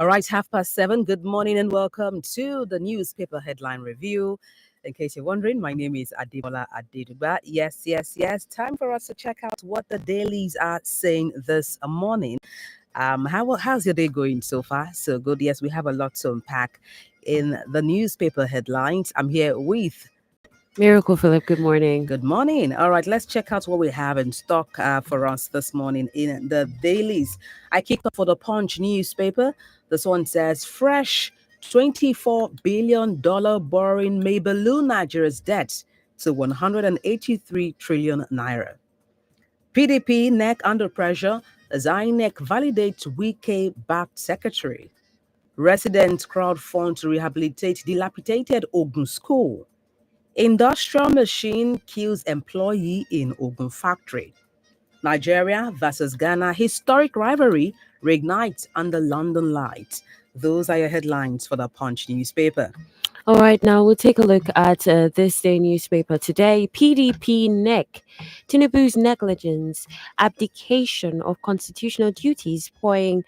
All right, 7:30. Good morning and welcome to the newspaper headline review. In case you're wondering, my name is Adebola Adeduba. Yes. Time for us to check out what the dailies are saying this morning. How's your day going so far? So good. Yes, we have a lot to unpack in the newspaper headlines. I'm here with Miracle Philip, good morning. Good morning. All right, let's check out what we have in stock for us this morning in the dailies. I kicked off for the Punch newspaper. This one says fresh $24 billion borrowing may balloon Nigeria's debt to 183 trillion naira. PDP neck under pressure as INEC validates Wike backed secretary. Residents crowd fund to rehabilitate dilapidated Ogun school. Industrial machine kills employee in Ogun factory. Nigeria versus Ghana historic rivalry reignites under London lights. Those are your headlines for the Punch newspaper. All right, now we'll take a look at this day newspaper today. PDP neck. Tinubu's negligence, abdication of constitutional duties, pouring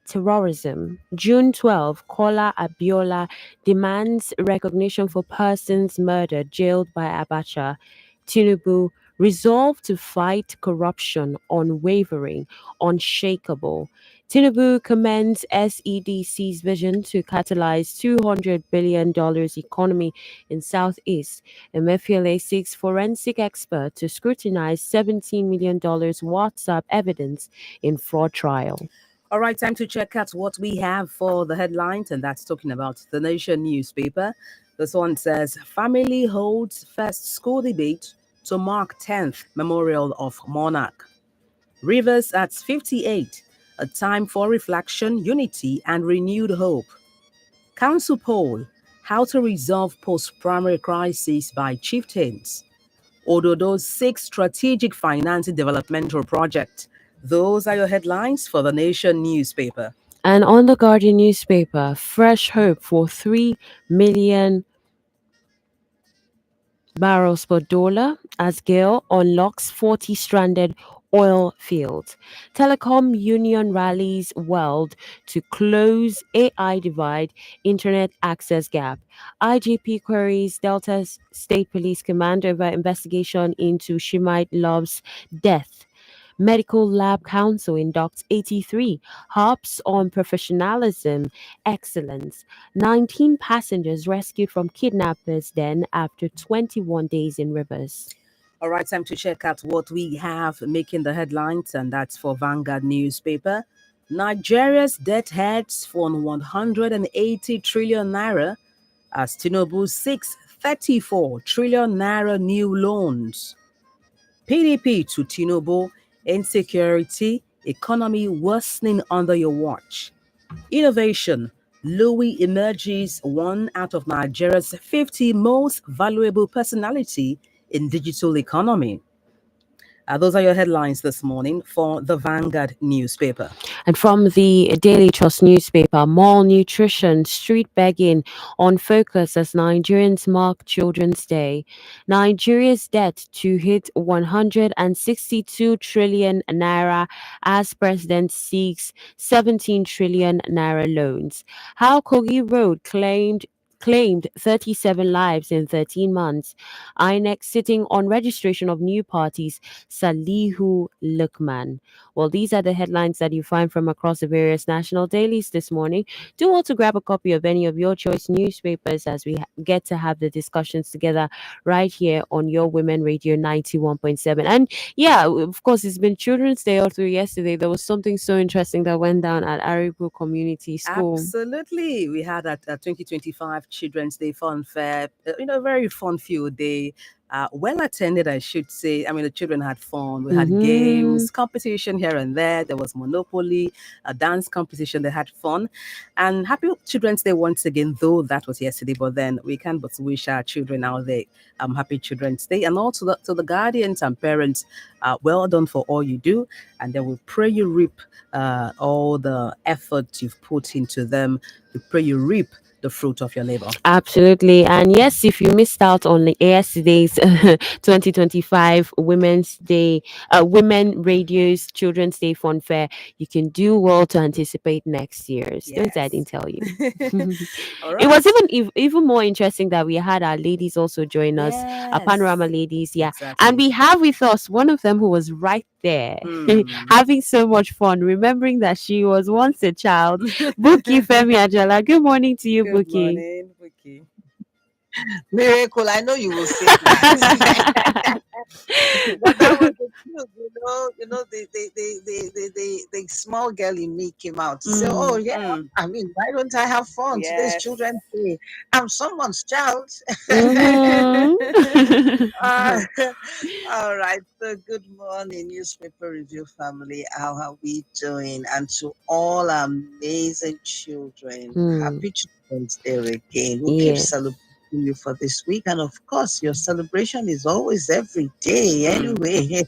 terrorism. June 12, Kola Abiola demands recognition for persons murdered, jailed by Abacha. Tinubu resolved to fight corruption, unwavering, unshakable. Tinubu commends SEDC's vision to catalyze $200 billion economy in Southeast. Emefiele seeks forensic expert to scrutinize $17 million WhatsApp evidence in fraud trial. All right, time to check out what we have for the headlines, and that's talking about the Nation newspaper. This one says family holds first school debate to mark 10th memorial of monarch. Rivers at 58, a time for reflection, unity, and renewed hope. Council poll, how to resolve post-primary crisis by chieftains. Ododo's 6 strategic financing developmental project. Those are your headlines for the Nation newspaper. And on the Guardian newspaper, fresh hope for 3 million barrels per dollar as Gale unlocks 40 stranded oil fields. Telecom Union rallies World to close AI divide, internet access gap. IGP queries Delta State Police Command over investigation into Shimite Love's death. Medical Lab Council inducts 83, harps on professionalism, excellence. 19 passengers rescued from kidnappers' den after 21 days in rivers. All right, time to check out what we have making the headlines, and that's for Vanguard newspaper. Nigeria's debt heads for 180 trillion naira as Tinubu seeks 34 trillion naira new loans. PDP to Tinubu, insecurity, economy worsening under your watch. Innovation, Louis emerges one out of Nigeria's 50 most valuable personality in digital economy. Those are your headlines this morning for the Vanguard newspaper. And from the Daily Trust newspaper, malnutrition, street begging on focus as Nigerians mark Children's Day. Nigeria's debt to hit 162 trillion naira as president seeks 17 trillion naira loans. How Kogi Road claimed 37 lives in 13 months. INEC sitting on registration of new parties, Salihu Lukman. Well, these are the headlines that you find from across the various national dailies this morning. Do also grab a copy of any of your choice newspapers as we get to have the discussions together right here on your Women Radio 91.7. And yeah, of course, it's been Children's Day all through yesterday. There was something so interesting that went down at Aribu Community School. Absolutely. We had a 2025 Children's Day Fun Fair, very fun field day. Well attended, I should say. I mean, the children had fun. We had games, competition here and there. There was Monopoly, a dance competition. They had fun. And happy Children's Day once again, though that was yesterday. But then we can but wish our children out there happy Children's Day. And also to the guardians and parents, well done for all you do. And then we pray you reap all the effort you've put into them. We pray you reap the fruit of your labor. Absolutely. And yes, if you missed out on the yesterday's 2025 Women's Day, Women Radio's Children's Day Fun Fair, you can do well to anticipate next year's. Don't say I didn't Yes. tell you. All It was right. even more interesting that we had our ladies also join us, our panorama Yes. ladies, yeah. And Exactly. we have with us one of them who was right there, Hmm. having so much fun, remembering that she was once a child. Buki Femi Ajala. Good morning to you, Good Buki. morning, Vicky. Miracle, I know you will say that. But that was the truth, the small girl in me came out to say, oh, Mm, yeah, mm. I mean, why don't I have fun? Today's Yes. Children's Day. I'm someone's child. Mhm. Uh, all right. So, good morning, newspaper review family. How are we doing? And to all amazing children, Hmm. happy Children's Day again. We'll keep Yeah. celebrating you for this week. And of course, your celebration is always every day Mm, anyway.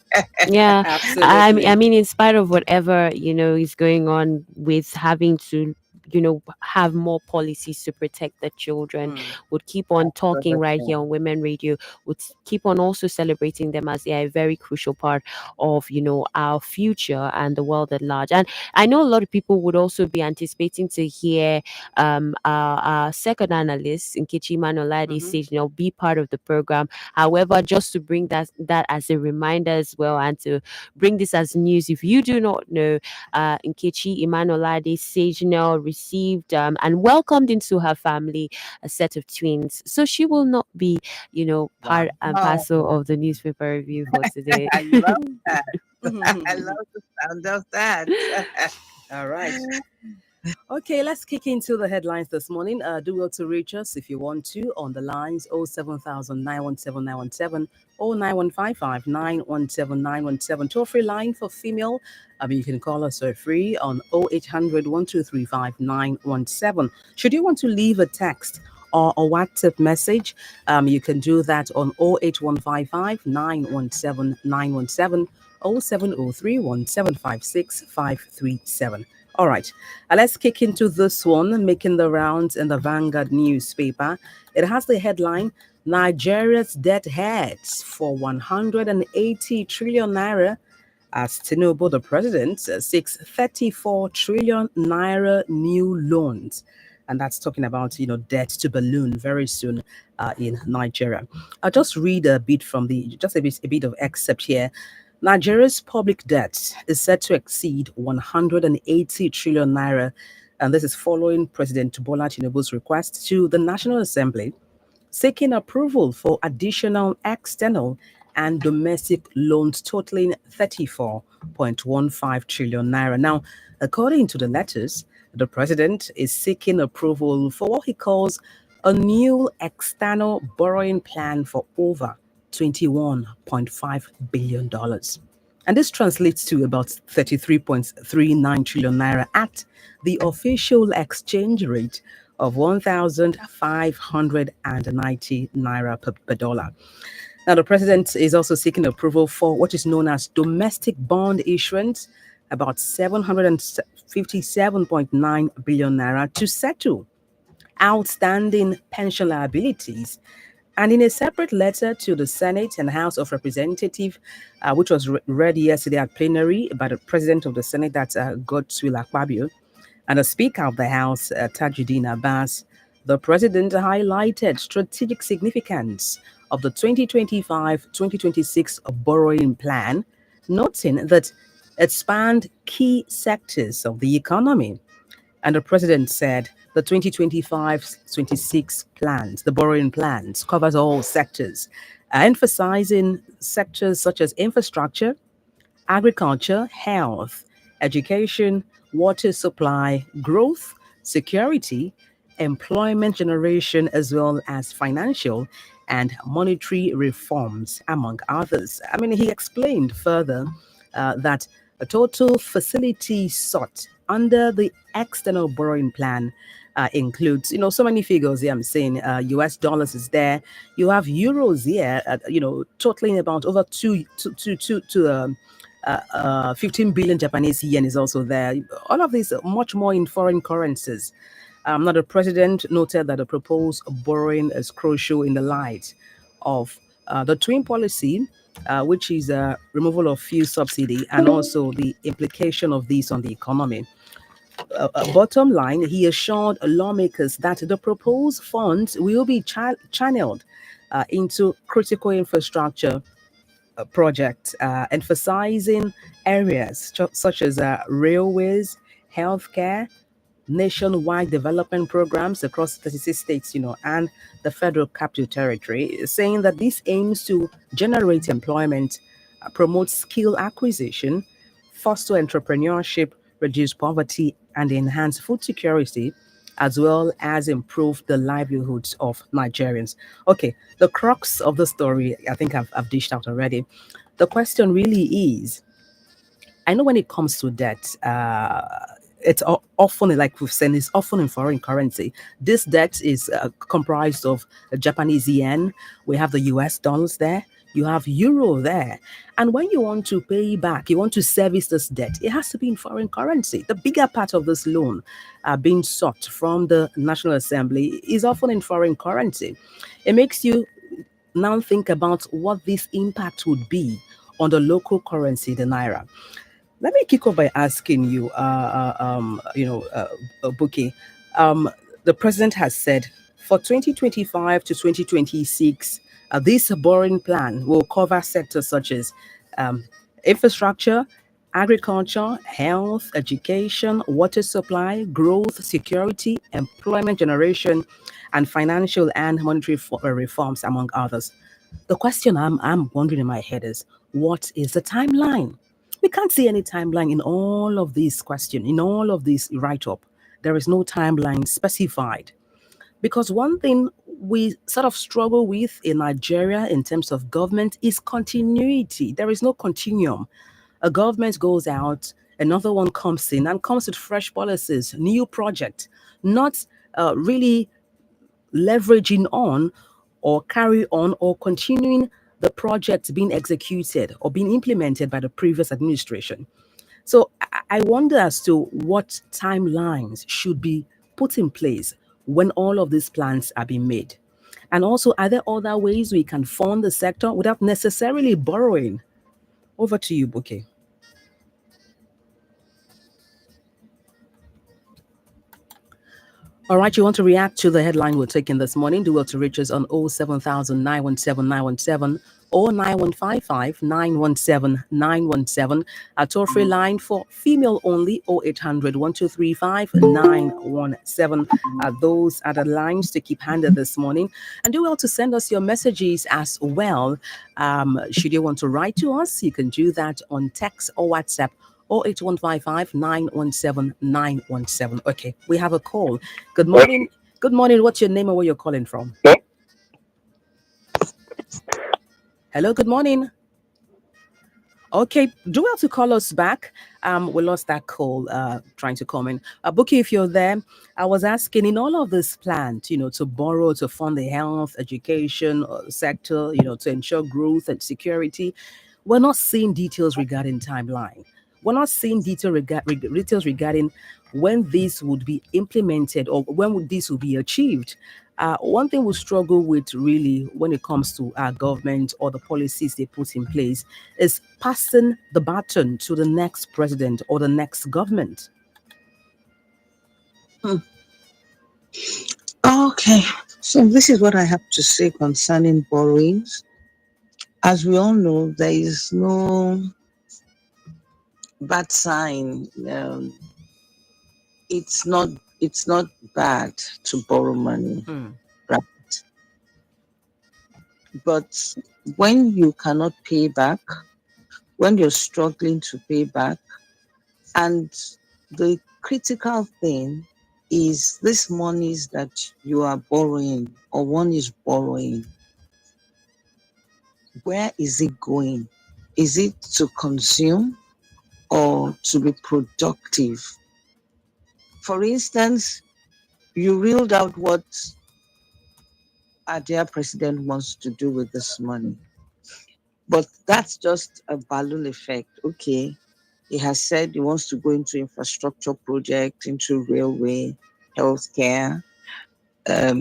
Yeah. I absolutely. mean, in spite of whatever, is going on with having to, have more policies to protect the children, Mm, would keep on talking right Absolutely. here on Women Radio, would keep on also celebrating them as they are a very crucial part of, our future and the world at large. And I know a lot of people would also be anticipating to hear our second analyst, Nkechi Manoladi, mm-hmm. say, be part of the program. However, just to bring that as a reminder as well, and to bring this as news, if you do not know, Nkechi Imanolade Sejnel received and welcomed into her family a set of twins. So she will not be, part Wow. and Oh, parcel of the newspaper review for today. I love that. I love the sound of that. All right. Okay, let's kick into the headlines this morning. Do well to reach us if you want to on the lines 07000 or 9155 toll free line for female. You can call us for free on 0800 Should you want to leave a text or a WhatsApp message, you can do that on 08155 All right, let's kick into this one, making the rounds in the Vanguard newspaper. It has the headline Nigeria's debt heads for 180 trillion naira as Tinubu, the president, seeks 34 trillion naira new loans. And that's talking about, debt to balloon very soon in Nigeria. I'll just read a bit from a bit of excerpt here. Nigeria's public debt is set to exceed 180 trillion naira, and this is following President Bola Tinubu's request to the National Assembly seeking approval for additional external and domestic loans totaling 34.15 trillion naira. Now, according to the letters, the president is seeking approval for what he calls a new external borrowing plan for over $21.5 billion. And this translates to about 33.39 trillion naira at the official exchange rate of 1,590 naira per dollar. Now, the president is also seeking approval for what is known as domestic bond issuance, about 757.9 billion naira to settle outstanding pension liabilities. And in a separate letter to the Senate and House of Representatives, which was read yesterday at plenary by the President of the Senate, that's Godswill Akpabio, and the Speaker of the House, Tajuddin Abbas, the President highlighted strategic significance of the 2025-2026 borrowing plan, noting that it spanned key sectors of the economy. And the president said the 2025-26 plans, the borrowing plans, covers all sectors, emphasizing sectors such as infrastructure, agriculture, health, education, water supply, growth, security, employment generation, as well as financial and monetary reforms, among others. I mean, he explained further that a total facility sought under the external borrowing plan includes, so many figures here. I'm saying US dollars is there. You have euros here, totaling about over 15 billion Japanese yen is also there. All of these, much more in foreign currencies. Now, the president noted that the proposed borrowing is crucial in the light of the twin policy, which is removal of fuel subsidy and also the implication of this on the economy. Bottom line, he assured lawmakers that the proposed funds will be channeled into critical infrastructure projects, emphasizing areas such as railways, healthcare, nationwide development programs across 36 states, and the federal capital territory, saying that this aims to generate employment, promote skill acquisition, foster entrepreneurship, reduce poverty, and enhance food security, as well as improve the livelihoods of Nigerians. Okay, the crux of the story, I think I've dished out already. The question really is, I know when it comes to debt, it's often, like we've said, it's often in foreign currency. This debt is comprised of Japanese yen. We have the US dollars there. You have euro there. And when you want to pay back, you want to service this debt, it has to be in foreign currency. The bigger part of this loan being sought from the National Assembly is often in foreign currency. It makes you now think about what this impact would be on the local currency, the naira. Let me kick off by asking you, Buki. Um, the president has said for 2025 to 2026, this borrowing plan will cover sectors such as um, infrastructure, agriculture, health, education, water supply, growth, security, employment generation, and financial and monetary reforms, among others. The question I'm wondering in my head is, what is the timeline? We can't see any timeline in all of these questions, in all of this write up. There is no timeline specified. Because one thing we sort of struggle with in Nigeria in terms of government is continuity. There is no continuum. A government goes out, another one comes in and comes with fresh policies, new projects, not really leveraging on or carry on or continuing the projects being executed or being implemented by the previous administration. So I wonder as to what timelines should be put in place when all of these plans are being made. And also, are there other ways we can fund the sector without necessarily borrowing? Over to you, Buke. All right, you want to react to the headline we're taking this morning? Do well to reach us on 07000 or 9155 Our toll free line for female only 0800 Those are the lines to keep handed this morning. And do well to send us your messages as well. Should you want to write to us, you can do that on text or WhatsApp 08155 Okay, we have a call. Good morning. Good morning. What's your name and where you're calling from? Hello, good morning. Okay, do well to call us back. We lost that call trying to come in. Bookie, if you're there, I was asking in all of this plans, to borrow to fund the health, education sector, to ensure growth and security. We're not seeing details regarding timeline. We're not seeing details regarding when this would be implemented or when this will be achieved. One thing we struggle with really when it comes to our government or the policies they put in place is passing the baton to the next president or the next government. Hmm. Okay, so this is what I have to say concerning borrowings. As we all know, there is no bad sign. It's not bad to borrow money, right? But when you cannot pay back, when you're struggling to pay back, and the critical thing is this monies that you are borrowing or one is borrowing, where is it going? Is it to consume or to be productive? For instance, you reeled out what our dear president wants to do with this money. But that's just a balloon effect. Okay. He has said he wants to go into infrastructure project, into railway. healthcare,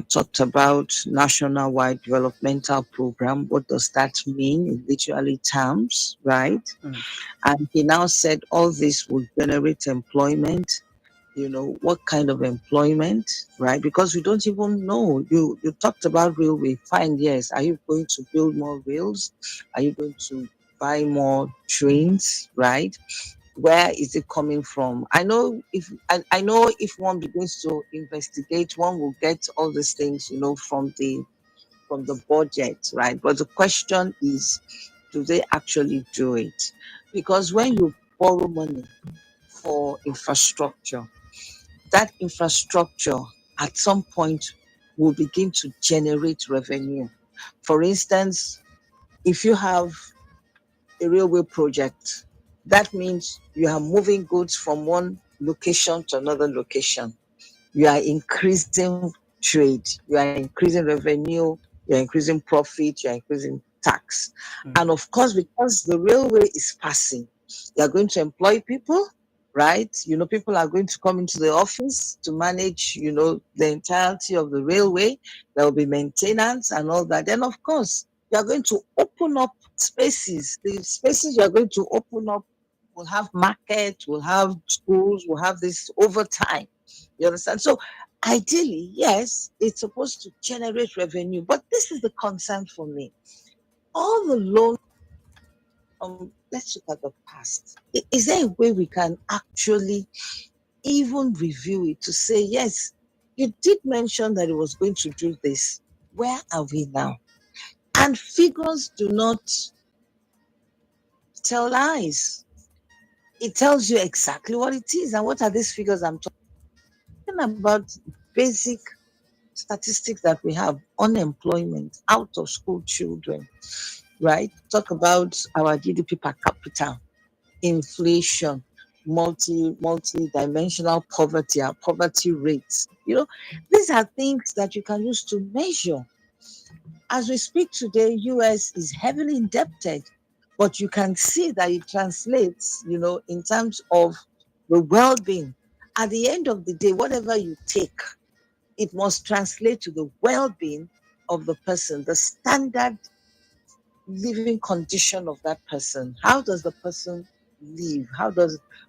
talked about national-wide developmental program. What does that mean in literally terms, right? Mm. And he now said all this will generate employment. What kind of employment, right? Because we don't even know. You talked about railway. Fine, yes. Are you going to build more rails? Are you going to buy more trains, right? Where is it coming from? I know if one begins to investigate, one will get all these things, from the budget, right? But the question is, do they actually do it? Because when you borrow money for infrastructure, that infrastructure at some point will begin to generate revenue. For instance, if you have a railway project, that means you are moving goods from one location to another location. You are increasing trade, you are increasing revenue, you are increasing profit, you are increasing tax. And Mm. of course, because the railway is passing, you are going to employ people, right? People are going to come into the office to manage, the entirety of the railway. There will be maintenance and all that. Then, of course, you are going to open up spaces. The spaces you are going to open up will have markets, will have schools, will have this over time. You understand? So ideally, yes, it's supposed to generate revenue, but this is the concern for me. All the loans, let's look at the past. Is there a way we can actually even review it to say, yes, you did mention that it was going to do this. Where are we now? And figures do not tell lies. It tells you exactly what it is. And what are these figures I'm talking about? Basic statistics that we have: unemployment, out of school children, right? Talk about our GDP per capita, inflation, multi-dimensional poverty, our poverty rates. These are things that you can use to measure. As we speak today, US is heavily indebted, but you can see that it translates, in terms of the well-being. At the end of the day, whatever you take, it must translate to the well-being of the person, the standard living condition of that person. How does the person live?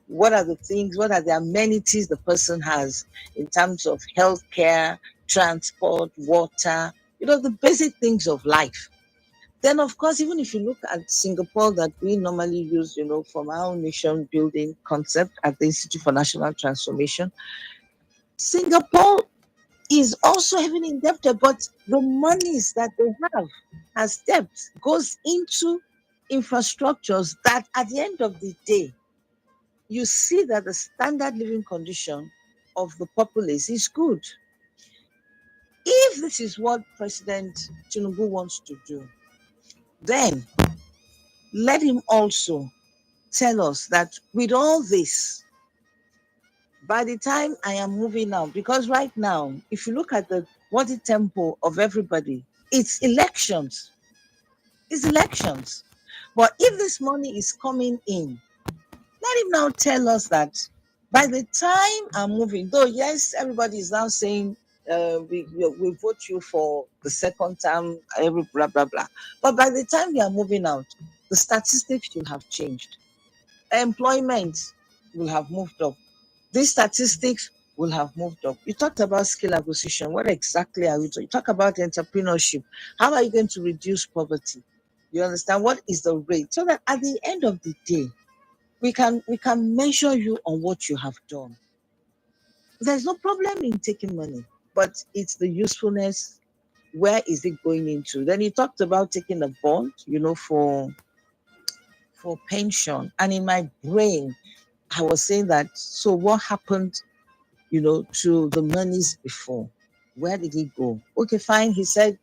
What are the things, what are the amenities the person has in terms of healthcare, transport, water, the basic things of life. Then, of course, even if you look at Singapore, that we normally use, from our nation building concept at the Institute for National Transformation, Singapore is also heavily indebted, but the monies that they have as debt goes into infrastructures that at the end of the day, you see that the standard living condition of the populace is good. If this is what President Tinubu wants to do, then let him also tell us that with all this, by the time I am moving out, because right now, if you look at the body tempo of everybody, it's elections. It's elections. But if this money is coming in, let him now tell us that by the time I'm moving, though, yes, everybody is now saying we vote you for the second term, every blah, blah, blah. But by the time we are moving out, the statistics should have changed. Employment will have moved up. These statistics will have moved up. You talked about skill acquisition. What exactly are we doing? You talk about entrepreneurship. How are you going to reduce poverty? You understand what is the rate? So that at the end of the day, we can measure you on what you have done. There's no problem in taking money, but it's the usefulness. Where is it going into? Then you talked about taking a bond, for pension. And in my brain, I was saying that, so what happened, to the monies before? Where did it go? Okay, fine. He said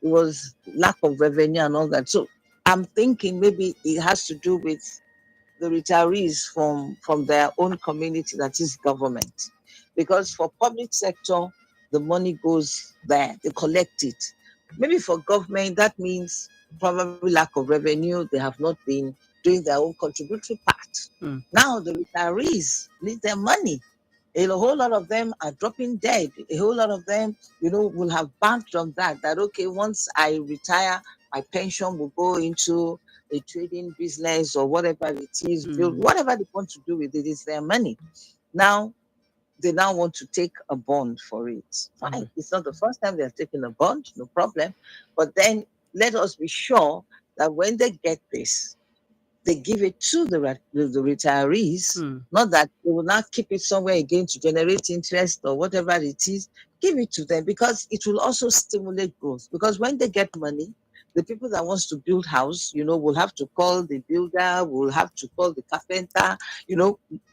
it was lack of revenue and all that. So I'm thinking maybe it has to do with the retirees from their own community, that is government. Because for public sector, the money goes there, they collect it. Maybe for government, that means probably lack of revenue. They have not been doing their own contributory part. Mm. Now the retirees need their money. A whole lot of them are dropping dead. A whole lot of them, will have banked on that, okay, once I retire, my pension will go into a trading business or whatever it is, build whatever they want to do with it is their money. Now, they now want to take a bond for it. Fine. It's not the first time they're taking a bond, no problem. But then let us be sure that when they get this, they give it to the retirees, not that they will not keep it somewhere again to generate interest or whatever it is. Give it to them because it will also stimulate growth. Because when they get money, the people that wants to build house, will have to call the builder, will have to call the carpenter,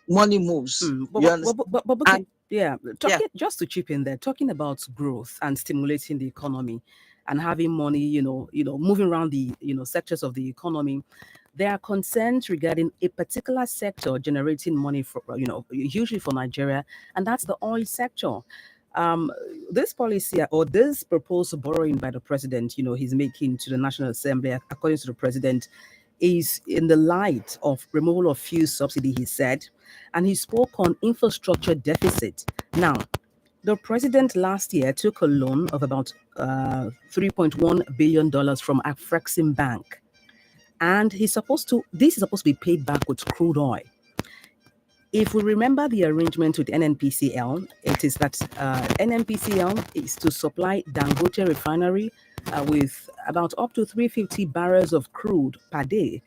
money moves. You understand? But okay, yeah, Yeah. talking just to chip in there, talking about growth and stimulating the economy and having money, moving around the sectors of the economy. There are concerns regarding a particular sector generating money for hugely for Nigeria, and that's the oil sector. Um, this policy or this proposed borrowing by the president, he's making to the National Assembly, according to the president, is in the light of removal of fuel subsidy, he said, and he spoke on infrastructure deficit. Now, the president last year took a loan of about $3.1 billion from Afrexim Bank, and this is supposed to be paid back with crude oil. If we remember the arrangement with NNPCL, it is that NNPCL is to supply Dangote refinery with about up to 350 barrels of crude per day.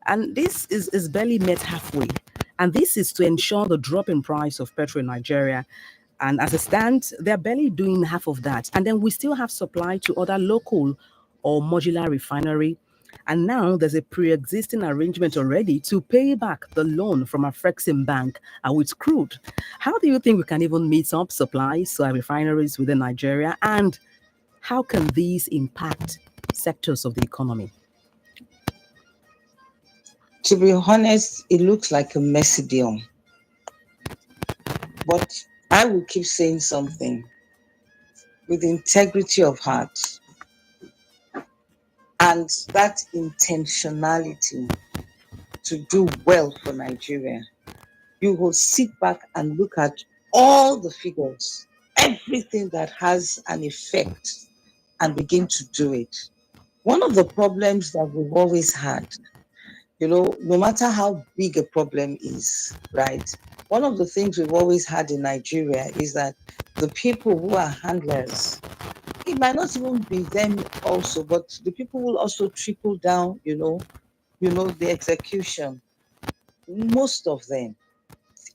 And this is barely met halfway. And this is to ensure the drop in price of petrol in Nigeria. And as it stands, they're barely doing half of that. And then we still have supply to other local or modular refinery. And now there's a pre-existing arrangement already to pay back the loan from Afrexim Bank with crude. How do you think we can even meet up supplies to our refineries within Nigeria? And how can these impact sectors of the economy? To be honest, it looks like a messy deal. But I will keep saying something with integrity of heart and that intentionality to do well for Nigeria. You will sit back and look at all the figures, everything that has an effect, and begin to do it. One of the problems that we've always had, no matter how big a problem is, right? One of the things we've always had in Nigeria is that the people who are handlers, it might not even be them also, but the people will also trickle down, the execution. Most of them,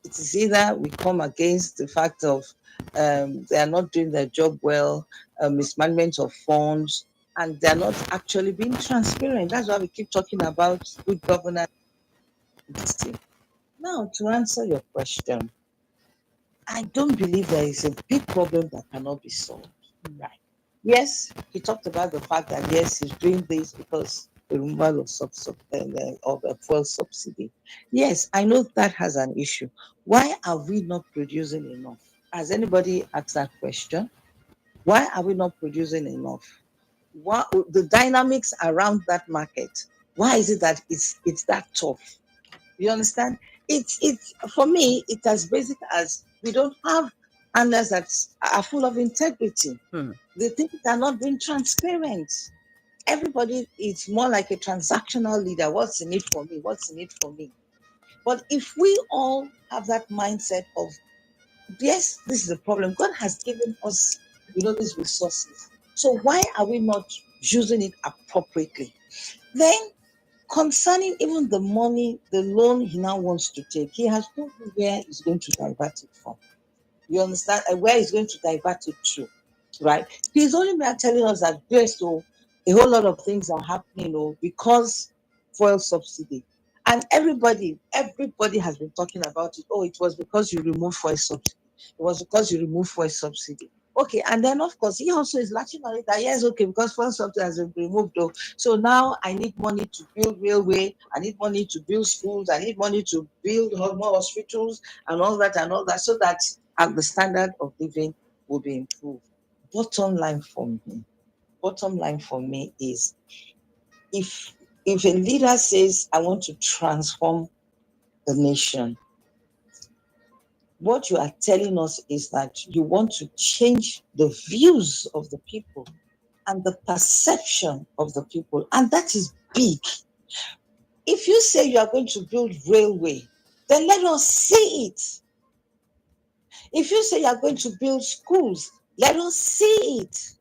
it is either we come against the fact of they are not doing their job well, mismanagement of funds, and they're not actually being transparent. That's why we keep talking about good governance. Now, to answer your question, I don't believe there is a big problem that cannot be solved. Right. Yes, he talked about the fact that yes, he's doing this because the removal of a fuel subsidy. Yes, I know that has an issue. Why are we not producing enough? Has anybody asked that question? Why are we not producing enough? What the dynamics around that market? Why is it that it's that tough? You understand? It's for me, it's as basic as we don't have handlers that are full of integrity. The things are not being transparent. Everybody is more like a transactional leader. What's in it for me? What's in it for me? But if we all have that mindset of yes, this is a problem. God has given us, these resources. So why are we not using it appropriately? Then concerning even the money, the loan he now wants to take, he has told me where he's going to divert it from. You understand? And where he's going to divert it to, right? He's only been telling us that yes, so a whole lot of things are happening, because fuel subsidy. And everybody has been talking about it. Oh, it was because you removed fuel subsidy. It was because you removed fuel subsidy. Okay, and then of course he also is latching on it that yes, okay, because fuel subsidy has been removed though. So now I need money to build railway, I need money to build schools, I need money to build more hospitals and all that, so that the standard of living will be improved. Bottom line for me is if a leader says I want to transform the nation, what you are telling us is that you want to change the views of the people and the perception of the people. And that is big. If you say you are going to build railway, then let us see it. If you say you are going to build schools, let us see it.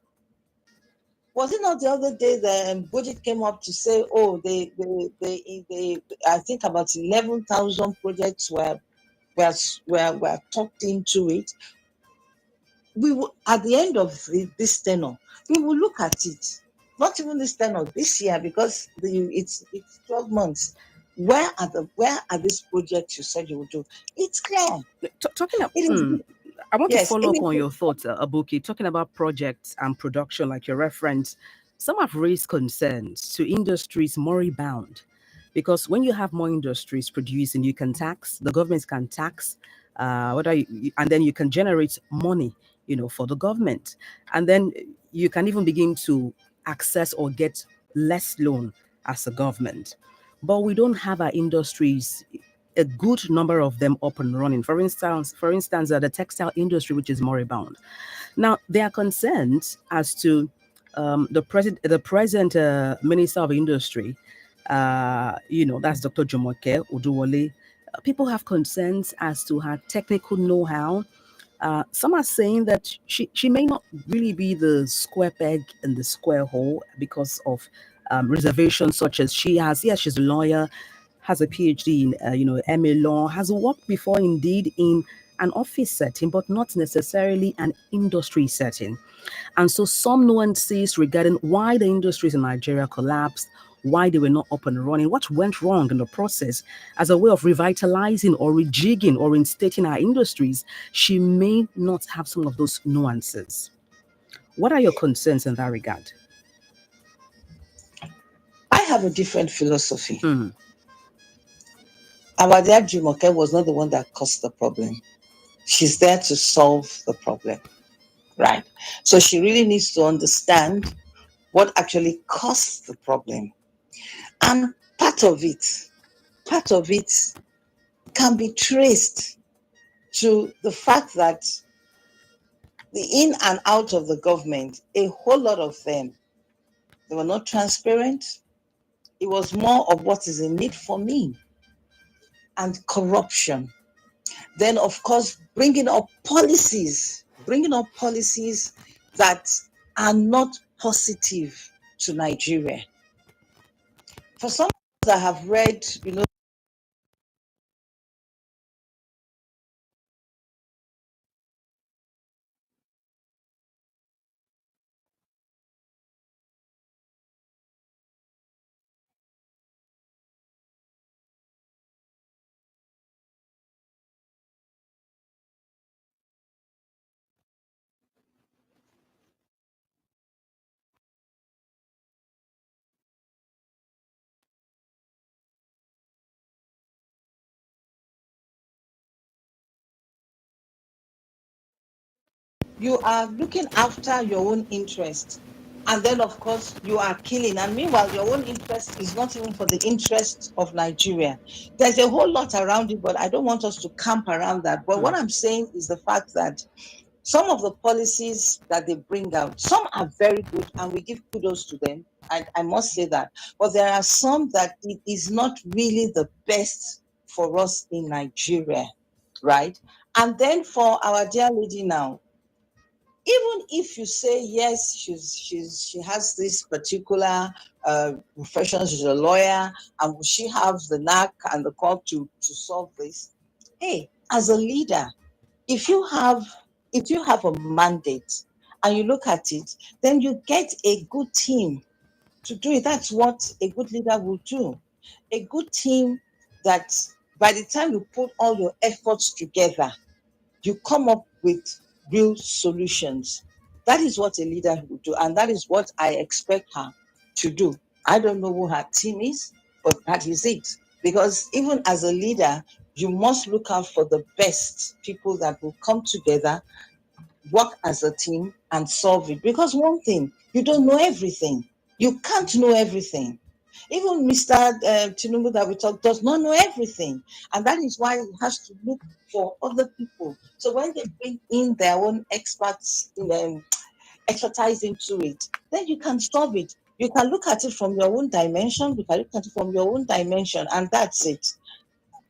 Was it not the other day the budget came up to say, oh, I think about 11,000 projects were tucked into it. We will, at the end of this tenure, we will look at it. Not even this tenure, this year, because it's 12 months. Where are these projects you said you would do? It's clear. Talking of, It is I want to yes. follow up on your thoughts, Abuki, talking about projects and production, like your reference. Some have raised concerns to industries moribund because when you have more industries producing, you can tax, the government can tax, and then you can generate money, for the government. And then you can even begin to access or get less loan as a government. But we don't have our industries, a good number of them up and running. For instance, the textile industry, which is moribund. Now, there are concerns as to the present Minister of Industry. That's Dr. Jumoke Uduwole. People have concerns as to her technical know-how. Some are saying that she may not really be the square peg in the square hole because of reservations such as she has. Yes, she's a lawyer, has a PhD in MA law, has worked before indeed in an office setting, but not necessarily an industry setting. And so some nuances regarding why the industries in Nigeria collapsed, why they were not up and running, what went wrong in the process as a way of revitalizing or rejigging or reinstating our industries, she may not have some of those nuances. What are your concerns in that regard? I have a different philosophy. Mm. Our dear Jumoke was not the one that caused the problem. She's there to solve the problem, right? So she really needs to understand what actually caused the problem. And part of it can be traced to the fact that the in and out of the government, a whole lot of them, they were not transparent. It was more of what is in it for me and corruption. Then, of course, bringing up policies that are not positive to Nigeria. For some that have read, you are looking after your own interest. And then, of course, you are killing. And meanwhile, your own interest is not even for the interest of Nigeria. There's a whole lot around it, but I don't want us to camp around that. But what I'm saying is the fact that some of the policies that they bring out, some are very good, and we give kudos to them. I must say that. But there are some that it is not really the best for us in Nigeria, right? And then for our dear lady now, even if you say yes, she has this particular profession, she's a lawyer, and she have the knack and the call to solve this. Hey, as a leader, if you have a mandate and you look at it, then you get a good team to do it. That's what a good leader will do. A good team that by the time you put all your efforts together, you come up with real solutions. That is what a leader will do, and that is what I expect her to do. I don't know who her team is, but that is it. Because even as a leader, you must look out for the best people that will come together, work as a team, and solve it. Because one thing, you don't know everything. You can't know everything. Even Mr. Tinubu that we talk does not know everything. And that is why he has to look for other people. So when they bring in their own experts, expertise into it, then you can solve it. You can look at it from your own dimension. You can look at it from your own dimension, and that's it.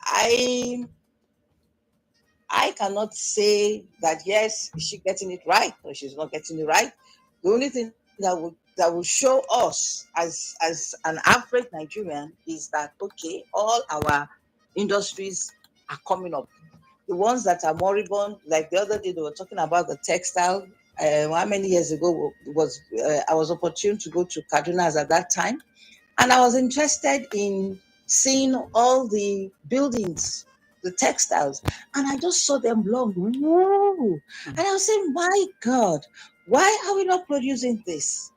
I I cannot say that yes, is she getting it right or she's not getting it right. The only thing that will show us as an average Nigerian is that okay, all our industries are coming up. The ones that are moribund, like the other day they were talking about the textile. How many years ago was I was opportune to go to Kaduna as at that time, and I was interested in seeing all the buildings, the textiles, and I just saw them long. Whoa! And I was saying, my God, why are we not producing this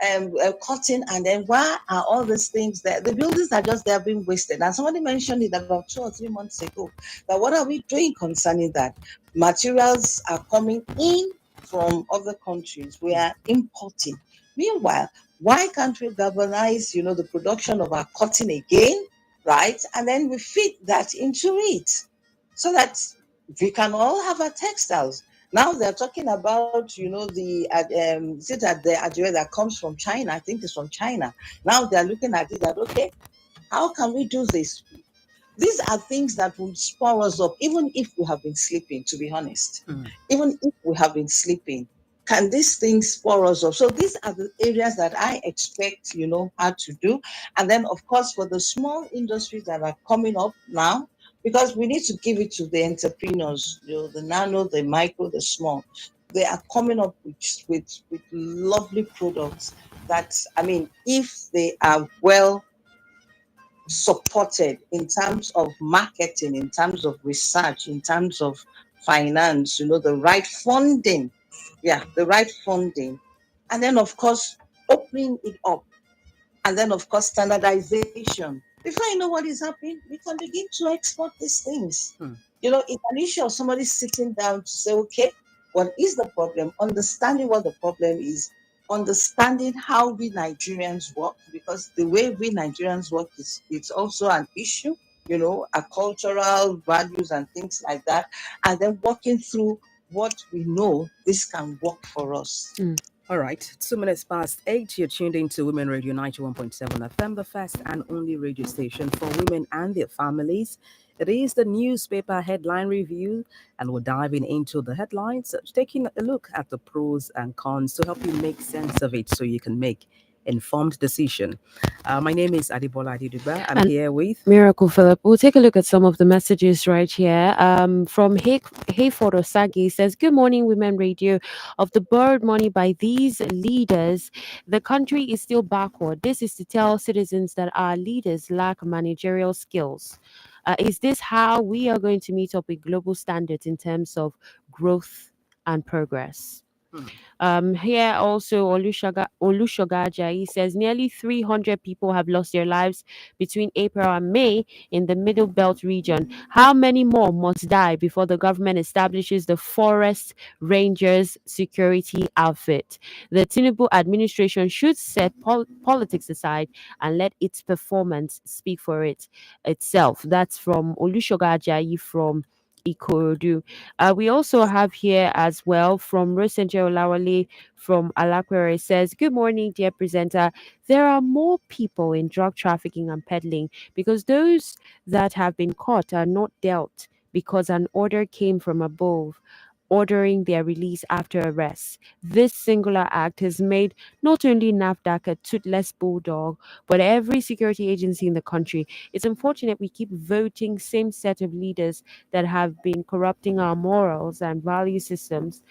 cotton? And then why are all these things there? The buildings are just there being wasted. And somebody mentioned it about 2 or 3 months ago. That what are we doing concerning that? Materials are coming in from other countries. We are importing. Meanwhile, why can't we galvanize, the production of our cotton again, right? And then we feed that into it so that we can all have our textiles. Now they're talking about, is it that the adware that comes from China? I think it's from China. Now they're looking at it that, okay, how can we do this? These are things that will spur us up, even if we have been sleeping, to be honest. Even if we have been sleeping, can these things spur us up? So these are the areas that I expect, how to do. And then, of course, for the small industries that are coming up now, because we need to give it to the entrepreneurs, the nano, the micro, the small. They are coming up with lovely products that, I mean, if they are well supported in terms of marketing, in terms of research, in terms of finance, the right funding. Yeah, the right funding. And then, of course, opening it up. And then, of course, standardization. Before you know what is happening, we can begin to export these things. It's an issue of somebody sitting down to say, okay, what is the problem? Understanding what the problem is, understanding how we Nigerians work, because the way we Nigerians work is it's also an issue, our cultural values and things like that, and then working through what we know this can work for us. All right, 2 minutes past 8. You're tuned into Women Radio 91.7 FM, the first and only radio station for women and their families. It is the newspaper headline review, and we're diving into the headlines, taking a look at the pros and cons to help you make sense of it so you can make informed decision. My name is Adibola Adiduba. I'm And here with Miracle Philip. We'll take a look at some of the messages right here. From Hayford Osagi says, "Good morning, Women Radio. Of the borrowed money by these leaders, the country is still backward. This is to tell citizens that our leaders lack managerial skills. Is this how we are going to meet up with global standards in terms of growth and progress?" Here also Olushoga Jai says nearly 300 people have lost their lives between April and May in the Middle Belt region. How many more must die before the government establishes the Forest Rangers security outfit? The Tinubu administration should set politics aside and let its performance speak for itself. That's from Olushoga Jai from Ikorodu. We also have here as well from Rosenjo Olawale from Alakwere says, "Good morning, dear presenter. There are more people in drug trafficking and peddling because those that have been caught are not dealt because an order came from above ordering their release after arrest. This singular act has made not only NAFDAC a toothless bulldog, but every security agency in the country. It's unfortunate we keep voting same set of leaders that have been corrupting our morals and value systems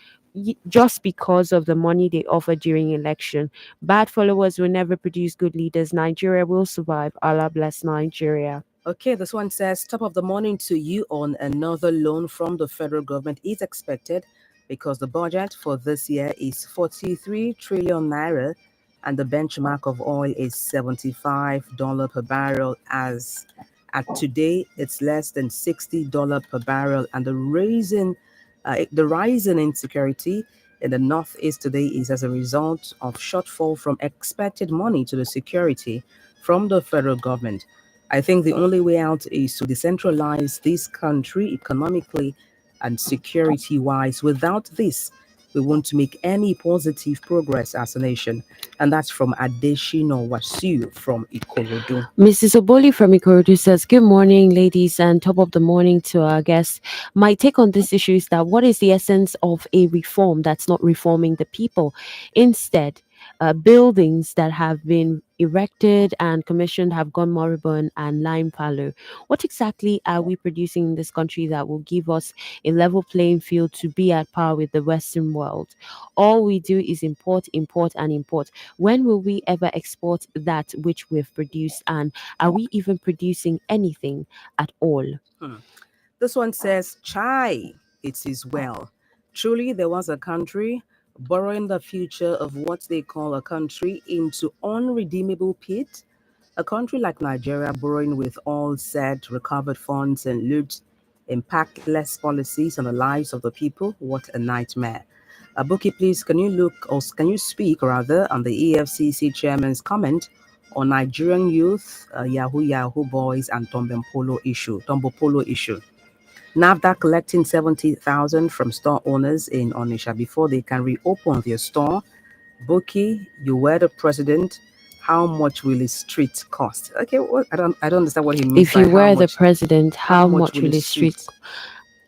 just because of the money they offer during election. Bad followers will never produce good leaders. Nigeria will survive. Allah bless Nigeria." Okay, this one says, top of the morning to you. On another loan from the federal government is expected because the budget for this year is 43 trillion naira and the benchmark of oil is $75 per barrel. As at today, it's less than $60 per barrel. And the rise in insecurity in the northeast today is as a result of shortfall from expected money to the security from the federal government. I think the only way out is to decentralize this country economically and security wise. Without this, we won't make any positive progress as a nation. And that's from Adeshino Wasu from Ikorodu. Mrs. Oboli from Ikorodu says, "Good morning, ladies, and top of the morning to our guests. My take on this issue is that what is the essence of a reform that's not reforming the people? Instead, buildings that have been erected and commissioned have gone moribund and lying fallow. What exactly are we producing in this country that will give us a level playing field to be at par with the Western world? All we do is import, import, and import. When will we ever export that which we've produced? And are we even producing anything at all?" Hmm. This one says, Chai, it is well. Truly, there was a country borrowing the future of what they call a country into unredeemable pit. A country like Nigeria borrowing with all said recovered funds and loot impactless policies on the lives of the people. What a nightmare. Buki, please, can you look or can you speak rather on the EFCC chairman's comment on Nigerian youth, Yahoo Yahoo boys, and Tombo Polo issue? NAFDAC collecting 70,000 from store owners in Onisha before they can reopen their store. Buki, you were the president. How much will his street cost? Okay, well, I don't understand what he means If by you were the president, how how much much will will his the street? street.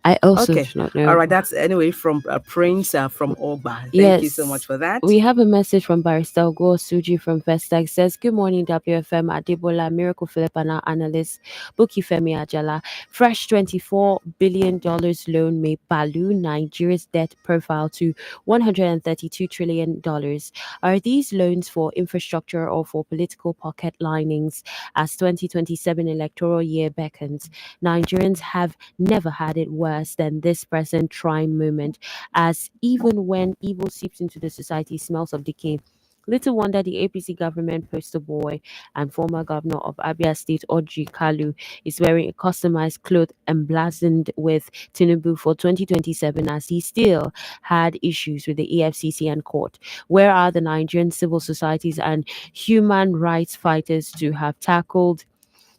I also do Okay, not all know. right. That's anyway from Prince from Ogba. Thank you so much Yes, for that. we have a message from Barrister Go Suji from Vestac. Says, "Good morning, WFM Adebola, Miracle Philip and our analyst, Buki Femi Ajala. Fresh $24 billion loan may balloon Nigeria's debt profile to $132 trillion. Are these loans for infrastructure or for political pocket linings as 2027 electoral year beckons? Nigerians have never had it worse than this present trying moment, as even when evil seeps into the society, smells of decay. Little wonder the APC government poster boy and former governor of Abia State, Audrey Kalu, is wearing a customized cloth emblazoned with Tinubu for 2027, as he still had issues with the EFCC and court. Where are the Nigerian civil societies and human rights fighters to have tackled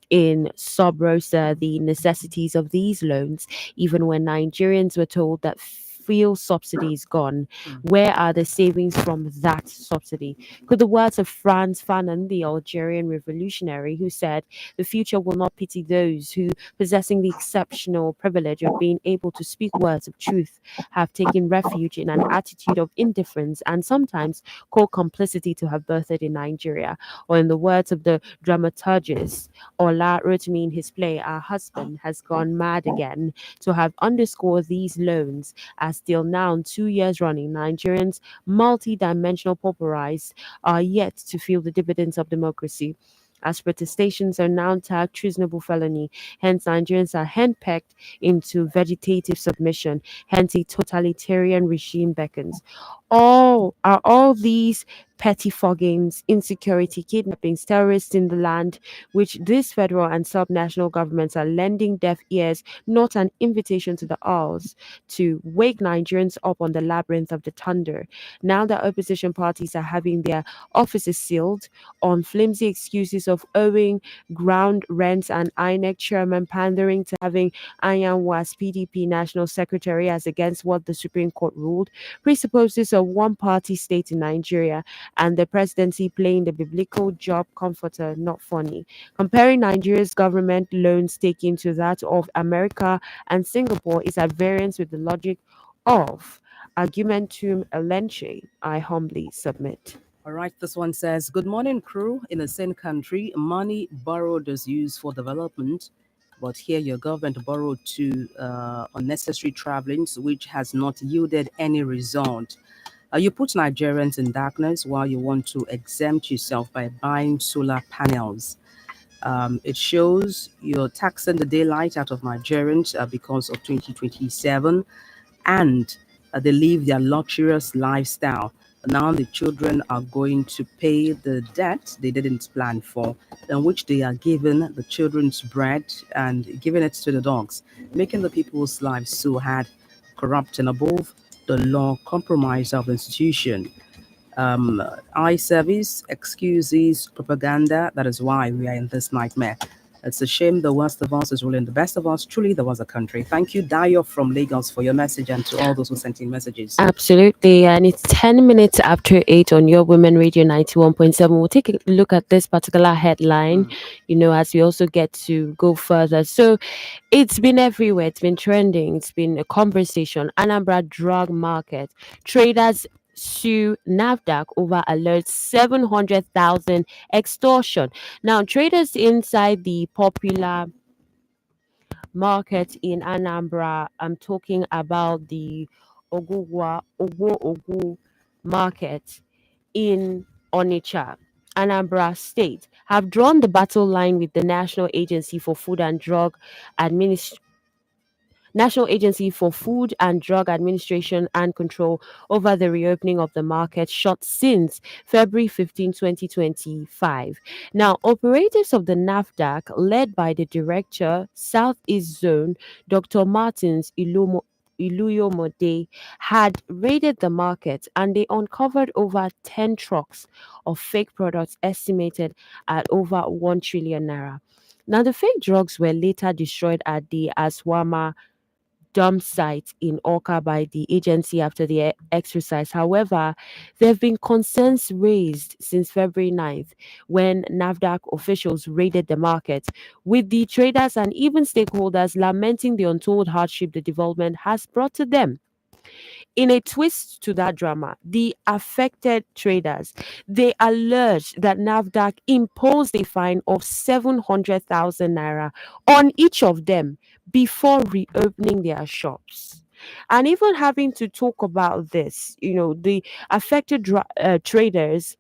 in sub rosa the necessities of these loans, even when Nigerians were told that fuel subsidy is gone? Mm. Where are the savings from that subsidy? Could the words of Franz Fanon, the Algerian revolutionary, who said, "The future will not pity those who, possessing the exceptional privilege of being able to speak words of truth, have taken refuge in an attitude of indifference and sometimes call complicity to have birthed in Nigeria?" Or in the words of the dramaturgist Ola wrote me in his play, "Our husband has gone mad again," to have underscored these loans, as till now, 2 years running, Nigerians, multi-dimensional pauperized, are yet to feel the dividends of democracy. As protestations are now tagged treasonable felony, hence Nigerians are handpecked into vegetative submission, hence a totalitarian regime beckons. All these pettifoggings, insecurity, kidnappings, terrorists in the land, which these federal and subnational governments are lending deaf ears, not an invitation to the owls, to wake Nigerians up on the labyrinth of the thunder. Now that opposition parties are having their offices sealed on flimsy excuses of owing ground rents, and INEC chairman pandering to having Ayan Was PDP national secretary as against what the Supreme Court ruled, presupposes a one-party state in Nigeria and the presidency playing the biblical job comforter, not funny. Comparing Nigeria's government loans taken to that of America and Singapore is at variance with the logic of argumentum elenchi. I humbly submit. All right, this one says, Good morning, crew. In the same country, money borrowed is used for development, but here your government borrowed to unnecessary travelings, which has not yielded any result. You put Nigerians in darkness while you want to exempt yourself by buying solar panels. It shows you're taxing the daylight out of Nigerians because of 2027, and they live their luxurious lifestyle. Now the children are going to pay the debt they didn't plan for, in which they are giving the children's bread and giving it to the dogs, making the people's lives so hard, corrupt, and above the law compromise of the institution. Eye service, excuses, propaganda. That is why we are in this nightmare. It's a shame the worst of us is ruling the best of us. Truly, there was a country. Thank you, Dayo from Lagos, for your message and to all those who sent in messages. Absolutely. And it's 10 minutes after 8 on your Women Radio 91.7. We'll take a look at this particular headline, as we also get to go further. So it's been everywhere. It's been trending. It's been a conversation. Anambra drug market. Traders sue NAFDAC over alert 700,000 extortion. Now, traders inside the popular market in Anambra. I'm talking about the Ogu market in Onitsha, Anambra State, have drawn the battle line with the National Agency for Food and Drug Administration. National Agency for Food and Drug Administration and Control over the reopening of the market shut since February 15, 2025. Now, operatives of the NAFDAC, led by the Director, Southeast Zone, Dr. Martins Iluyomode, had raided the market and they uncovered over 10 trucks of fake products estimated at over 1 trillion naira. Now, the fake drugs were later destroyed at the Aswama dump site in Oka by the agency after the exercise. However, there have been concerns raised since February 9th when NAFDAC officials raided the market, with the traders and even stakeholders lamenting the untold hardship the development has brought to them. In a twist to that drama, the affected traders, they alleged that NAFDAC imposed a fine of 700,000 naira on each of them before reopening their shops. And even having to talk about this, the affected traders,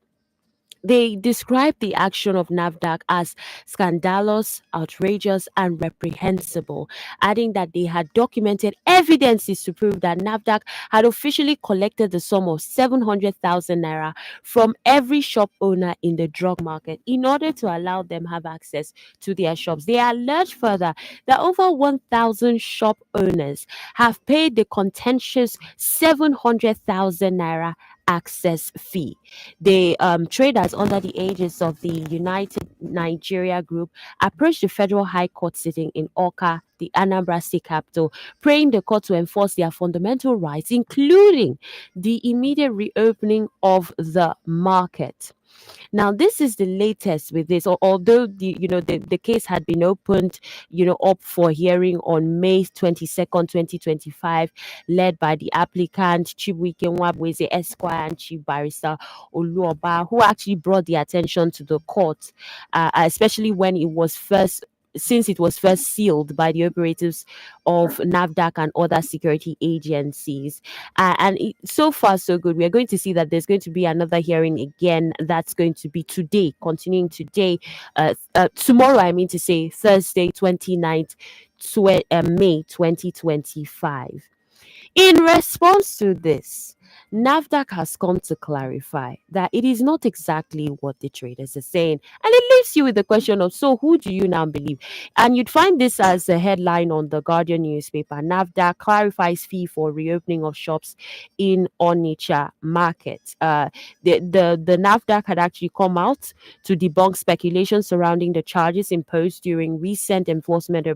they described the action of NAFDAC as scandalous, outrageous, and reprehensible, adding that they had documented evidences to prove that NAFDAC had officially collected the sum of 700,000 naira from every shop owner in the drug market in order to allow them have access to their shops. They alleged further that over 1,000 shop owners have paid the contentious 700,000 naira access fee. The traders under the aegis of the United Nigeria Group approached the Federal High Court sitting in Oka, the Anambra State capital, praying the court to enforce their fundamental rights, including the immediate reopening of the market. Now, this is the latest with this. Although the case had been opened, up for hearing on May 22nd, 2025, led by the applicant Chibuike Nwabweze Esquire and Chief Barrister Oluoba, who actually brought the attention to the court, especially when it was first since it was first sealed by the operatives of NAFDAC and other security agencies. So far, so good. We are going to see that there's going to be another hearing again. That's going to be today, continuing today. Tomorrow, I mean to say, Thursday, 29th May 2025. In response to this, NAFDAC has come to clarify that it is not exactly what the traders are saying. And it leaves you with the question of, so who do you now believe? And you'd find this as a headline on the Guardian newspaper. NAFDAC clarifies fee for reopening of shops in Onitsha market. The NAFDAC had actually come out to debunk speculation surrounding the charges imposed during recent enforcement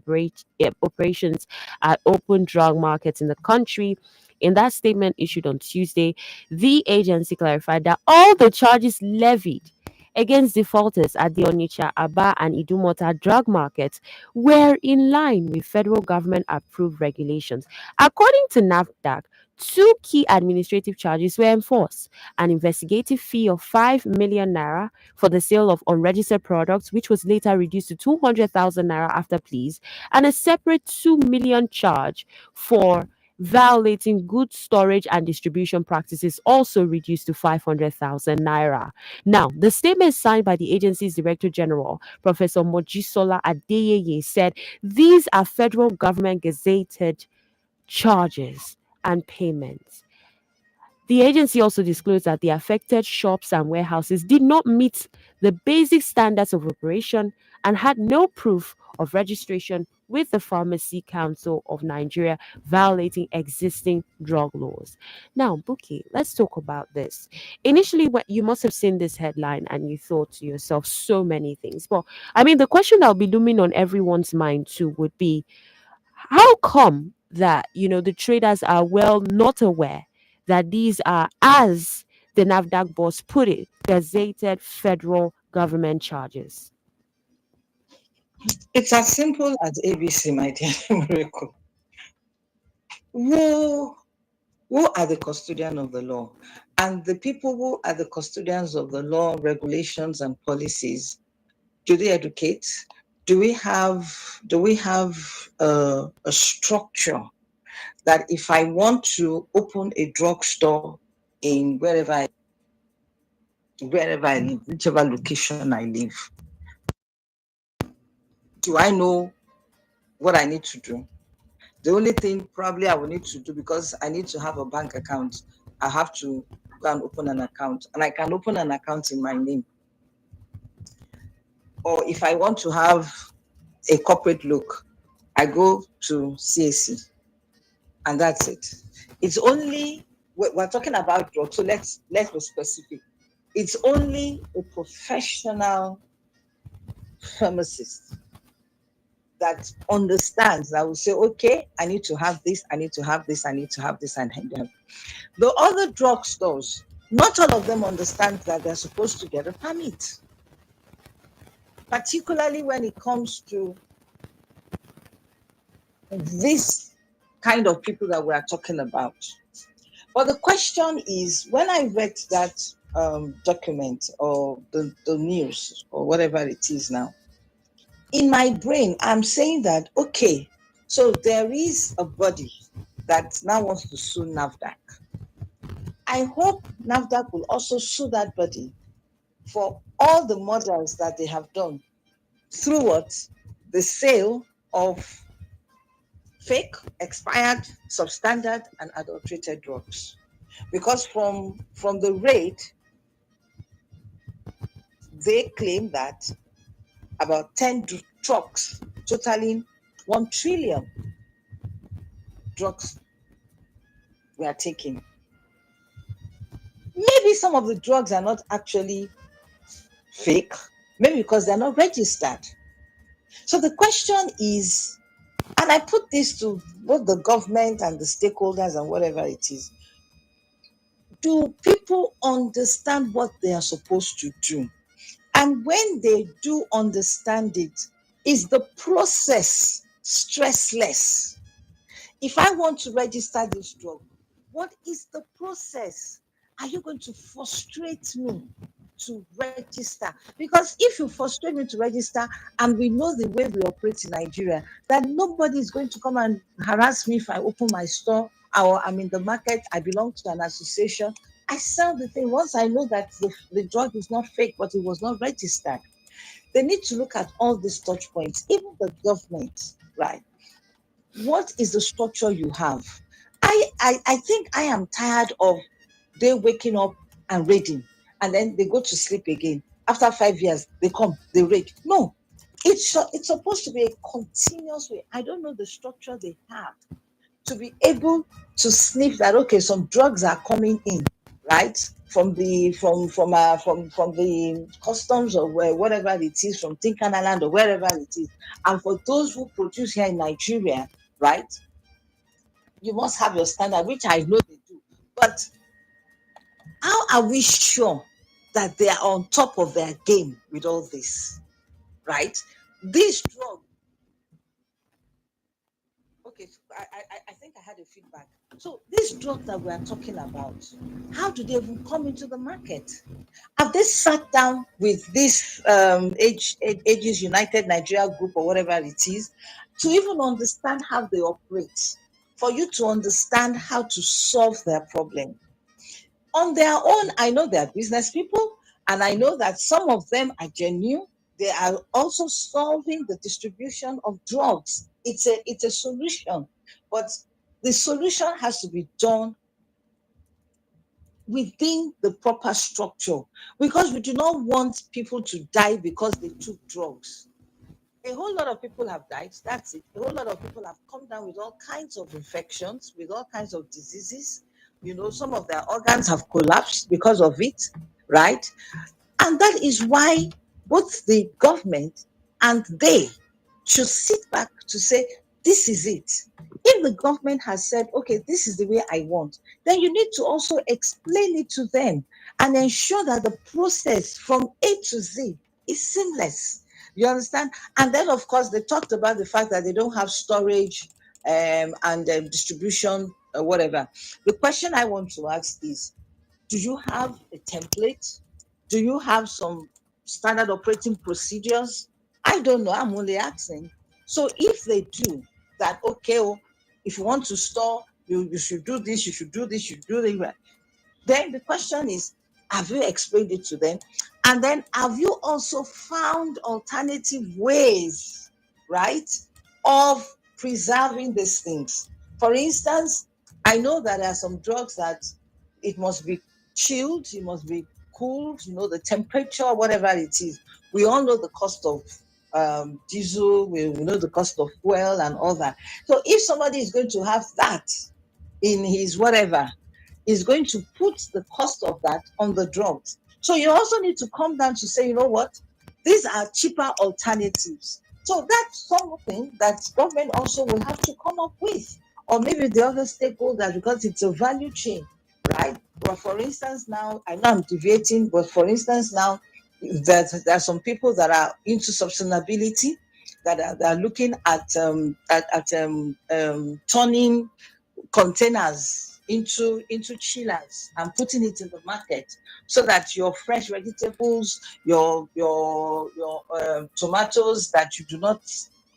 operations at open drug markets in the country. In that statement issued on Tuesday, the agency clarified that all the charges levied against defaulters at the Onitsha, Aba, and Idumota drug markets were in line with federal government approved regulations. According to NAFDAC, two key administrative charges were enforced: an investigative fee of 5 million naira for the sale of unregistered products, which was later reduced to 200,000 naira after pleas, and a separate 2 million charge for violating good storage and distribution practices, also reduced to 500,000 naira. Now, the statement signed by the agency's Director General, Professor Mojisola Adeyeye, said these are federal government gazetted charges and payments. The agency also disclosed that the affected shops and warehouses did not meet the basic standards of operation and had no proof of registration with the Pharmacy Council of Nigeria violating existing drug laws. Now, Buki, let's talk about this. Initially, when you must have seen this headline and you thought to yourself so many things. But I mean, the question that will be looming on everyone's mind too would be, how come that the traders are well not aware that these are, as the NAFDAC boss put it, gazetted federal government charges? It's as simple as ABC, my dear Miracle. Who, who are the custodian of the law? And the people who are the custodians of the law, regulations, and policies, do they educate? Do we have a structure that if I want to open a drugstore in wherever I live, whichever location I live, do I know what I need to do? The only thing probably I will need to do, because I need to have a bank account, I have to go and open an account, and I can open an account in my name. Or if I want to have a corporate look, I go to CAC, and that's it. It's only, we're talking about drugs, so let's be specific. It's only a professional pharmacist that understands, that will say, okay, I need to have this, I need to have this, I need to have this, and the other drugstores, not all of them understand that they're supposed to get a permit, particularly when it comes to this kind of people that we are talking about. But the question is, when I read that document or the news or whatever it is now, in my brain, I'm saying that, okay, so there is a body that now wants to sue NAFDAC. I hope NAFDAC will also sue that body for all the murders that they have done through what? The sale of fake, expired, substandard, and adulterated drugs. Because from the rate, they claim that about 10 trucks totaling 1 trillion drugs were taken. Maybe some of the drugs are not actually fake, maybe because they're not registered. So the question is, and I put this to both the government and the stakeholders and whatever it is, do people understand what they are supposed to do? And when they do understand it, is the process stressless? If I want to register this drug, what is the process? Are you going to frustrate me to register? Because if you frustrate me to register, and we know the way we operate in Nigeria, that nobody is going to come and harass me if I open my store, or I'm in the market, I belong to an association, I sell the thing. Once I know that the drug is not fake, but it was not registered, they need to look at all these touch points, even the government, right? What is the structure you have? I think I am tired of they waking up and raiding, and then they go to sleep again. After 5 years, they come, they raid. No, it's supposed to be a continuous way. I don't know the structure they have to be able to sniff that, okay, some drugs are coming in, right? From the from the customs, or whatever it is, from Tinkanaland or wherever it is. And for those who produce here in Nigeria, right, you must have your standard, which I know they do. But how are we sure that they are on top of their game with all this, right? This drug, okay, so I think I had a feedback. So this drug that we are talking about, how do they even come into the market? Have they sat down with this Ages United Nigeria group or whatever it is to even understand how they operate? For you to understand how to solve their problem. On their own, I know they're business people, and I know that some of them are genuine. They are also solving the distribution of drugs. It's a solution, but the solution has to be done within the proper structure, because we do not want people to die because they took drugs. a whole lot of people have died. That's it. A whole lot of people have come down with all kinds of infections, with all kinds of diseases. Some of their organs have collapsed because of it, right? And that is why both the government and they should sit back to say, this is it. If the government has said, okay, this is the way I want, then you need to also explain it to them and ensure that the process from A to Z is seamless. You understand? And then, of course, they talked about the fact that they don't have storage and distribution or whatever. The question I want to ask is, do you have a template? Do you have some standard operating procedures? I don't know. I'm only asking. So if they do that, okay, if you want to store, you should do this, you should do this, you should do this. Then the question is, have you explained it to them? And then have you also found alternative ways, right, of preserving these things? For instance, I know that there are some drugs that it must be chilled, it must be cooled, the temperature, whatever it is. We all know the cost of diesel, we know the cost of fuel and all that. So if somebody is going to have that in his whatever, is going to put the cost of that on the drugs. So you also need to come down to say, you know what, these are cheaper alternatives. So that's something that government also will have to come up with, or maybe the other stakeholders, because it's a value chain, right? But for instance, now I know I'm deviating, but for instance, now there are some people that are into sustainability, that are looking at turning containers into chillers and putting it in the market, so that your fresh vegetables, your tomatoes that you do not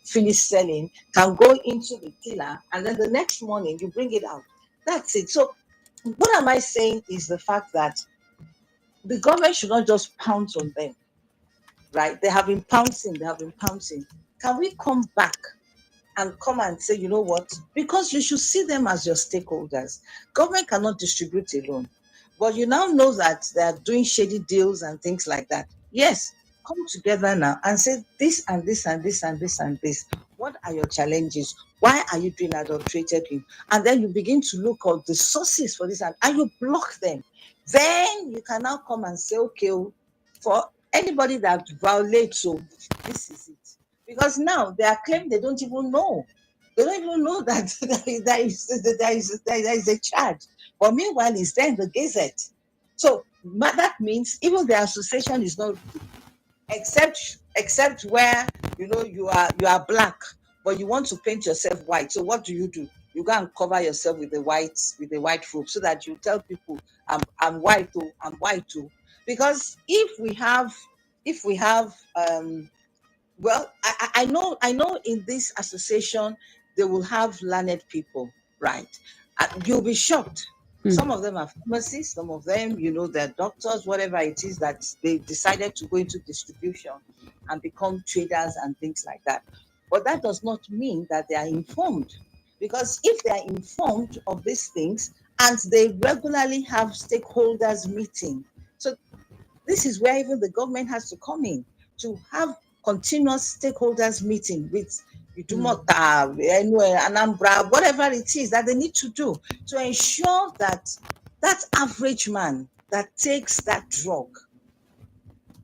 finish selling can go into the chiller, and then the next morning you bring it out. That's it. So what am I saying is the fact that the government should not just pounce on them, right? They have been pouncing. Can we come back and come and say, you know what? Because you should see them as your stakeholders. Government cannot distribute alone. But you now know that they're doing shady deals and things like that. Yes, come together now and say this and this and this and this and this. What are your challenges? Why are you doing adulterated milk? And then you begin to look at the sources for this, and you block them. Then you can now come and say, okay, for anybody that violates, so this is it. Because now they are claiming they don't even know. They don't even know that there is a charge. But meanwhile, it's there in the gazette. So that means even the association is not, except where you are black, but you want to paint yourself white. So what do? You go and cover yourself with a white robe, so that you tell people, I'm white too, I'm white too. Because if we have well, I know in this association they will have learned people, right? You'll be shocked. Some of them are pharmacists, some of them, they're doctors, whatever it is, that they decided to go into distribution and become traders and things like that. But that does not mean that they are informed. Because if they are informed of these things and they regularly have stakeholders meeting, so this is where even the government has to come in, to have continuous stakeholders meeting with Idumota, Anambra, whatever it is that they need to do to ensure that that average man that takes that drug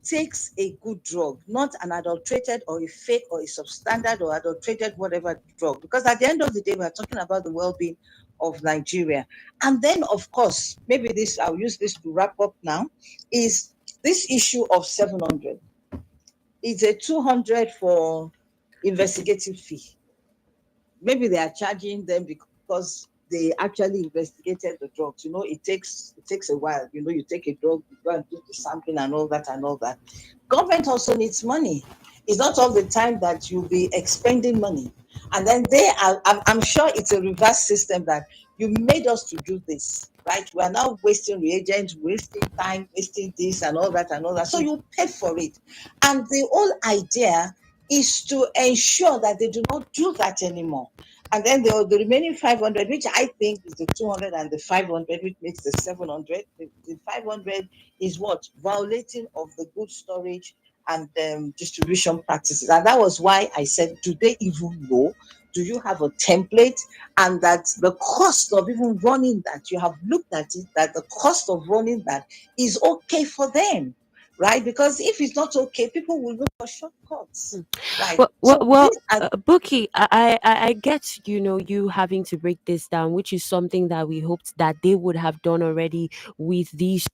takes a good drug, not an adulterated or a fake or a substandard or adulterated whatever drug. Because at the end of the day, we're talking about the well-being of Nigeria. And then, of course, maybe I'll use this to wrap up now, is this issue of 700. It's a 200 for investigative fee. Maybe they are charging them because they actually investigated the drugs. It takes a while. You take a drug, you go and do the sampling and all that and all that. Government also needs money. It's not all the time that you'll be expending money. And then I'm sure it's a reverse system, that you made us to do this, right? We are now wasting reagents, wasting time, wasting this and all that and all that. So you pay for it. And the whole idea is to ensure that they do not do that anymore. And then the remaining 500, which I think is the 200 and the 500, which makes the 700. The 500 is what? Violating of the good storage and distribution practices. And that was why I said, do they even know? Do you have a template? And that the cost of even running that, you have looked at it, that the cost of running that is okay for them, right? Because if it's not okay, people will look for shortcuts, right? So this, Bookie, I get, you having to break this down, which is something that we hoped that they would have done already with these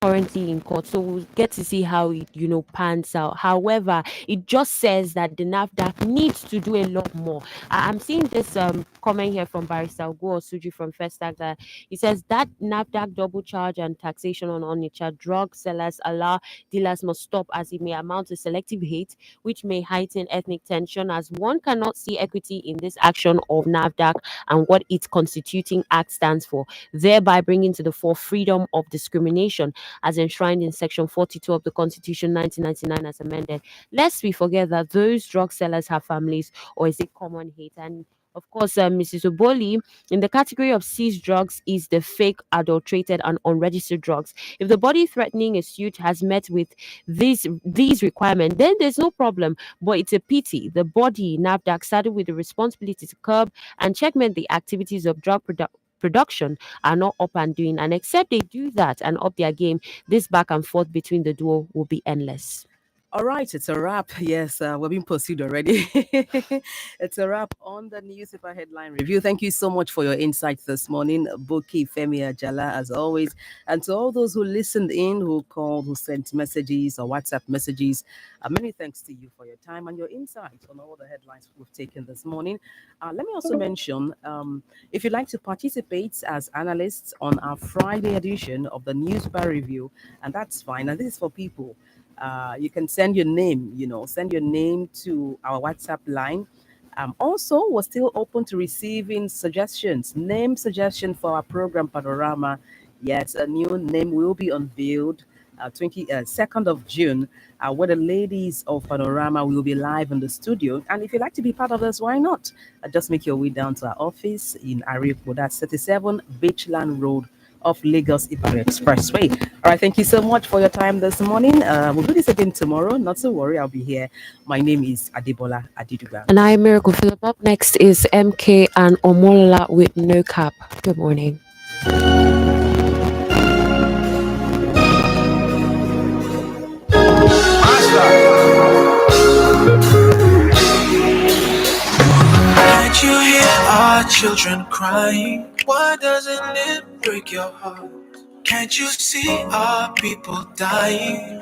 currently in court. So we'll get to see how it, pans out. However, it just says that the NAFDAC needs to do a lot more. I'm seeing this comment here from Barrister Ugo Osuji from First Act that he says that NAFDAC double charge and taxation on Onitsha drug sellers allow dealers must stop as it may amount to selective hate, which may heighten ethnic tension as one cannot see equity in this action of NAFDAC and what its constituting act stands for, thereby bringing to the fore freedom of discrimination as enshrined in Section 42 of the Constitution 1999 as amended. Lest we forget that those drug sellers have families, or is it common hate? And of course, Mrs. Oboli, in the category of seized drugs is the fake, adulterated, and unregistered drugs. If the body threatening a suit has met with these requirements, then there's no problem. But it's a pity the body NAFDAC started with the responsibility to curb and checkmate the activities of drug production are not up and doing. And except they do that and up their game, this back and forth between the duo will be endless. All right, it's a wrap. Yes, we're being pursued already. It's a wrap on the newspaper headline review. Thank you so much for your insights this morning, Buki Femi Ajala, as always. And to all those who listened in, who called, who sent messages or WhatsApp messages, many thanks to you for your time and your insight on all the headlines we've taken this morning. Let me also mention if you'd like to participate as analysts on our Friday edition of the newspaper review, and that's fine. And this is for people you can send your name, send your name to our WhatsApp line. Also, we're still open to receiving suggestions, name suggestion for our program Panorama. Yes, a new name will be unveiled 22nd of June, where the ladies of Panorama will be live in the studio. And if you'd like to be part of this, why not? Just make your way down to our office in Aripo, that's 37 Beachland Road of Lagos Ibadan Expressway. All right, thank you so much for your time this morning. We'll do this again tomorrow. Not to worry, I'll be here. My name is Adebola Adiduga. And I'm Miracle Philip. Up next is MK and Omola with No Cap. Good morning. Can't you hear our children crying? Why doesn't it break your heart? Can't you see our people dying?